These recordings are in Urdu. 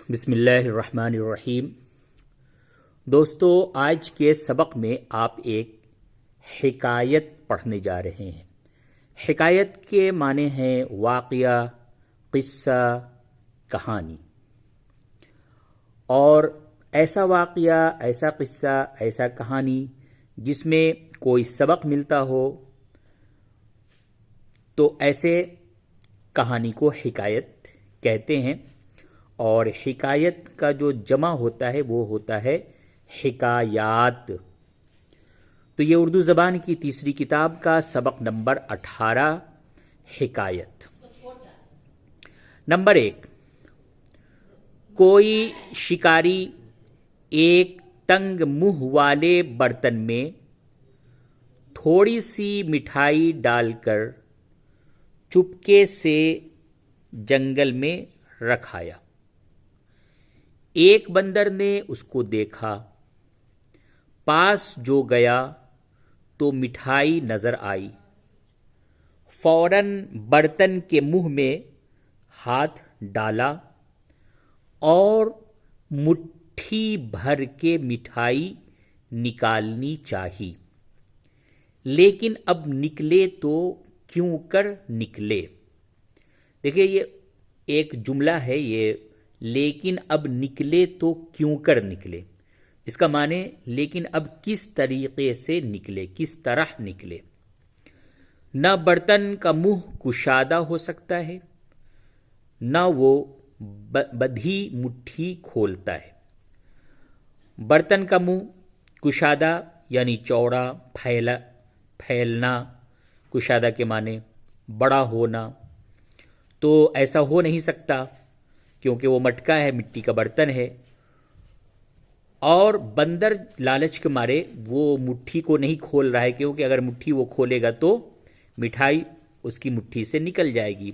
بسم اللہ الرحمن الرحیم۔ دوستو، آج کے سبق میں آپ ایک حکایت پڑھنے جا رہے ہیں۔ حکایت کے معنی ہیں واقعہ، قصہ، کہانی، اور ایسا واقعہ، ایسا قصہ، ایسا کہانی جس میں کوئی سبق ملتا ہو تو ایسے کہانی کو حکایت کہتے ہیں۔ اور حکایت کا جو جمع ہوتا ہے وہ ہوتا ہے حکایات۔ تو یہ اردو زبان کی تیسری کتاب کا سبق نمبر 18 حکایت۔ نمبر 1، کوئی شکاری ایک تنگ منہ والے برتن میں تھوڑی سی مٹھائی ڈال کر چپکے سے جنگل میں رکھ آیا۔ ایک بندر نے اس کو دیکھا، پاس جو گیا تو مٹھائی نظر آئی، فوراً برتن کے منہ میں ہاتھ ڈالا اور مٹھی بھر کے مٹھائی نکالنی چاہی، لیکن اب نکلے تو کیوں کر نکلے۔ دیکھیے، یہ ایک جملہ ہے، یہ لیکن اب نکلے تو کیوں کر نکلے، اس کا معنی لیکن اب کس طریقے سے نکلے، کس طرح نکلے۔ نہ برتن کا منہ کشادہ ہو سکتا ہے، نہ وہ بدھی مٹھی کھولتا ہے۔ برتن کا منہ کشادہ یعنی چوڑا، پھیلنا، کشادہ کے معنی بڑا ہونا، تو ایسا ہو نہیں سکتا کیونکہ وہ مٹکا ہے، مٹی کا برتن ہے۔ اور بندر لالچ کے مارے وہ مٹھی کو نہیں کھول رہا ہے، کیونکہ اگر مٹھی وہ کھولے گا تو مٹھائی اس کی مٹھی سے نکل جائے گی۔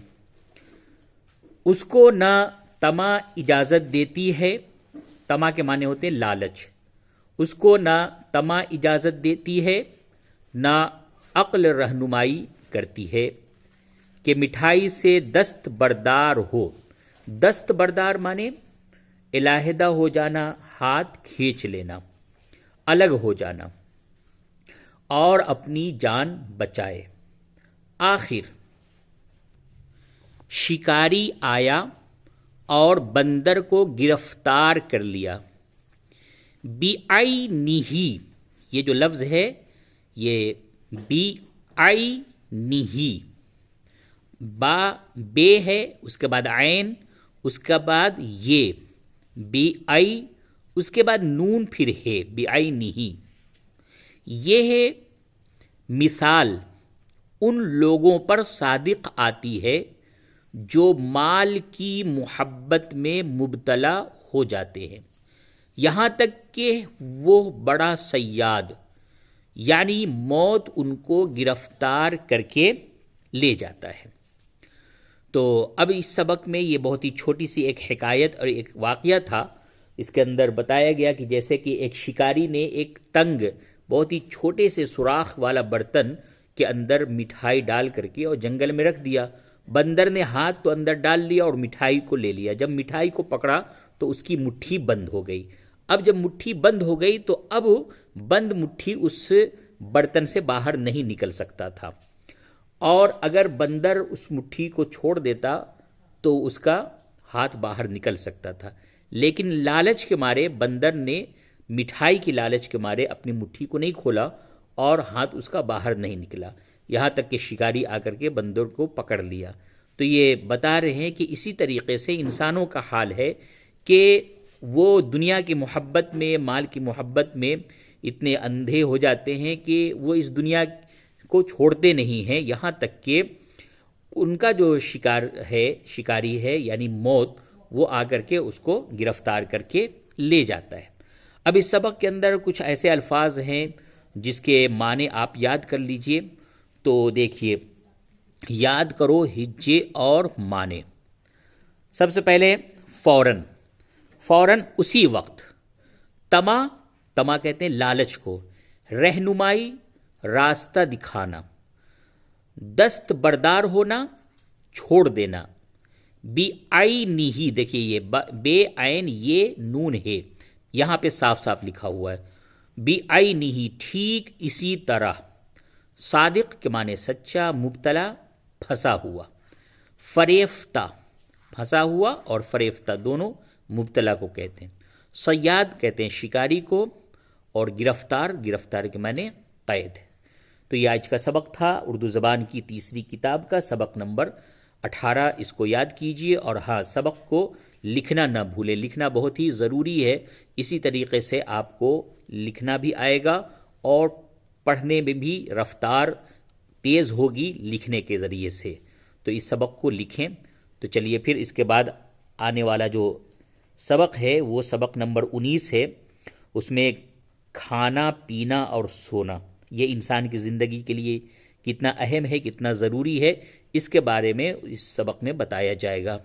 اس کو نہ طمع اجازت دیتی ہے، طمع کے معنی ہوتے ہیں لالچ، اس کو نہ طمع اجازت دیتی ہے، نہ عقل رہنمائی کرتی ہے کہ مٹھائی سے دست بردار ہو۔ دست بردار مانے علیحدہ ہو جانا، ہاتھ کھینچ لینا، الگ ہو جانا، اور اپنی جان بچائے۔ آخر شکاری آیا اور بندر کو گرفتار کر لیا۔ بعینہ، یہ جو لفظ ہے یہ بعینہ، با بے ہے، اس کے بعد عین، اس کے بعد یہ بعی، اس کے بعد نون پھر ہے، بعینہ۔ یہ ہے مثال ان لوگوں پر صادق آتی ہے جو مال کی محبت میں مبتلا ہو جاتے ہیں، یہاں تک کہ وہ بڑا صیاد یعنی موت ان کو گرفتار کر کے لے جاتا ہے۔ تو اب اس سبق میں یہ بہت ہی چھوٹی سی ایک حکایت اور ایک واقعہ تھا۔ اس کے اندر بتایا گیا کہ جیسے کہ ایک شکاری نے ایک تنگ، بہت ہی چھوٹے سے سوراخ والا برتن کے اندر مٹھائی ڈال کر کے اور جنگل میں رکھ دیا۔ بندر نے ہاتھ تو اندر ڈال لیا اور مٹھائی کو لے لیا۔ جب مٹھائی کو پکڑا تو اس کی مٹھی بند ہو گئی۔ اب جب مٹھی بند ہو گئی تو اب بند مٹھی اس برتن سے باہر نہیں نکل سکتا تھا، اور اگر بندر اس مٹھی کو چھوڑ دیتا تو اس کا ہاتھ باہر نکل سکتا تھا، لیکن لالچ کے مارے بندر نے مٹھائی کی لالچ کے مارے اپنی مٹھی کو نہیں کھولا اور ہاتھ اس کا باہر نہیں نکلا، یہاں تک کہ شکاری آ کر کے بندر کو پکڑ لیا۔ تو یہ بتا رہے ہیں کہ اسی طریقے سے انسانوں کا حال ہے کہ وہ دنیا کی محبت میں، مال کی محبت میں اتنے اندھے ہو جاتے ہیں کہ وہ اس دنیا کو چھوڑتے نہیں ہیں، یہاں تک کہ ان کا جو شکاری ہے یعنی موت، وہ آ کر کے اس کو گرفتار کر کے لے جاتا ہے۔ اب اس سبق کے اندر کچھ ایسے الفاظ ہیں جس کے معنی آپ یاد کر لیجئے۔ تو دیکھیے، یاد کرو ہجے اور معنی۔ سب سے پہلے فوراً اسی وقت، طمع کہتے ہیں لالچ کو، رہنمائی راستہ دکھانا، دست بردار ہونا چھوڑ دینا، بی آئی نیہی، دیکھیے یہ بے عین یہ نون ہے، یہاں پہ صاف صاف لکھا ہوا ہے بی آئی نیہی، ٹھیک اسی طرح، صادق کے معنی سچا، مبتلا پھنسا ہوا، فریفتہ پھنسا ہوا اور فریفتہ دونوں مبتلا کو کہتے ہیں، صیاد کہتے ہیں شکاری کو، اور گرفتار، گرفتار کے معنی قید ہے۔ تو یہ آج کا سبق تھا اردو زبان کی تیسری کتاب کا سبق نمبر 18، اس کو یاد کیجئے، اور ہاں سبق کو لکھنا نہ بھولیں، لکھنا بہت ہی ضروری ہے، اسی طریقے سے آپ کو لکھنا بھی آئے گا اور پڑھنے میں بھی رفتار تیز ہوگی لکھنے کے ذریعے سے۔ تو اس سبق کو لکھیں۔ تو چلیے پھر اس کے بعد آنے والا جو سبق ہے وہ سبق نمبر 19 ہے، اس میں کھانا پینا اور سونا، یہ انسان کی زندگی کے لیے کتنا اہم ہے، کتنا ضروری ہے، اس کے بارے میں اس سبق میں بتایا جائے گا۔